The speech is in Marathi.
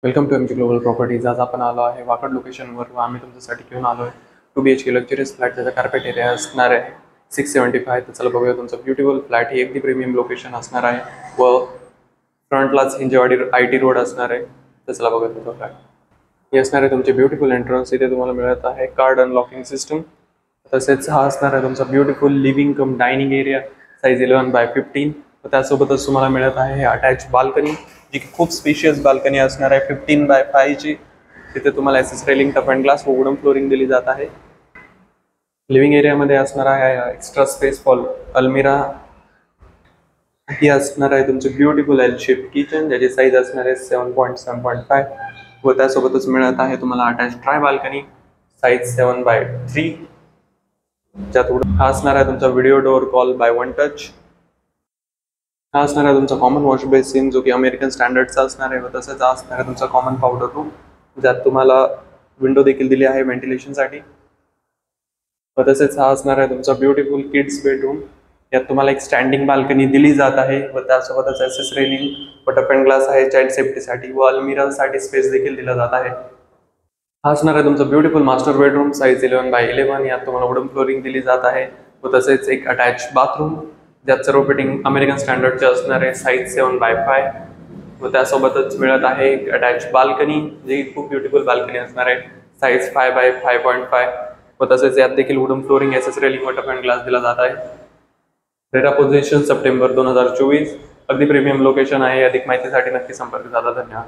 Welcome to MG Global Properties. आज आपण आलो आहे वाकड लोकेशनवर व आम्ही तुमच्यासाठी घेऊन आलो आहे 2 BHK लक्झरियस फ्लॅट. त्याचा कार्पेट एरिया असणार आहे 675. तर चला बघूया तुमचा ब्युटिफुल फ्लॅट. ही अगदी प्रीमियम लोकेशन असणार आहे व फ्रंटलाच हिंजेवाडी IT रोड असणार आहे. तर चला बघूया तुमचा फ्लॅट. हे असणार आहे तुमचे ब्युटिफुल एंट्रन्स. इथे तुम्हाला मिळत आहे कार्ड अनलॉकिंग सिस्टम. तसेच हा असणार आहे तुमचा ब्युटिफुल लिव्हिंग कम डायनिंग एरिया साईज 11x15. व त्यासोबतच तुम्हाला मिळत आहे अटॅच बाल्कनी, जी की खूप स्पेशियस बाल्कनी असणार आहे 15x5 ची. तिथे तुम्हाला SS railing, tough and glass व वुडन फ्लोरिंग दिली जात आहे. लिव्हिंग एरियामध्ये असणार आहे एक्स्ट्रा स्पेस फॉर अल्मिरा. ही असणार आहे तुमचं ब्युटिफुल एल शेप किचन, ज्याची साईज असणार आहे 7.5 व त्यासोबतच मिळत आहे तुम्हाला attach dry balcony size 7x3, ज्यात हा असणार आहे तुमचा video door call by one touch. हा असणार आहे तुमचा कॉमन वॉश बेसिन, जो की अमेरिकन स्टँडर्डचा असणार आहे. व तसंच हा असणार आहे तुमचा कॉमन पावडर रूम, ज्यात तुम्हाला विंडो देखील दिली आहे व्हेंटिलेशनसाठी. व तसेच हा असणार आहे तुमचा ब्युटिफुल किड्स बेडरूम. यात तुम्हाला एक स्टँडिंग बाल्कनी दिली जात आहे व त्यासोबतच एसएस रेलिंग व टफ अँड ग्लास आहे चाइल्ड सेफ्टीसाठी व अल्मिरासाठी स्पेस देखील दिला जात आहे. हा असणार आहे तुमचा beautiful master bedroom size 11x11. यात तुम्हाला वुडन फ्लोरिंग दिली जात आहे व तसेच एक अटॅच बाथरूम, ज्यात सर्व फिटिंग अमेरिकन स्टँडर्डचे असणार आहे साईज 7x5 व त्यासोबतच मिळत आहे एक अटॅच बाल्कनी, जी खूप ब्युटिफुल बाल्कनी असणार आहे साईज 5x5.5 व तसेच यात देखील वुडन फ्लोरिंग, एसएस रेलिंग व टफ अँड ग्लास दिला जात आहे. RERA position September 2024. अगदी प्रीमियम लोकेशन आहे. अधिक माहितीसाठी नक्की संपर्क साधा. धन्यवाद.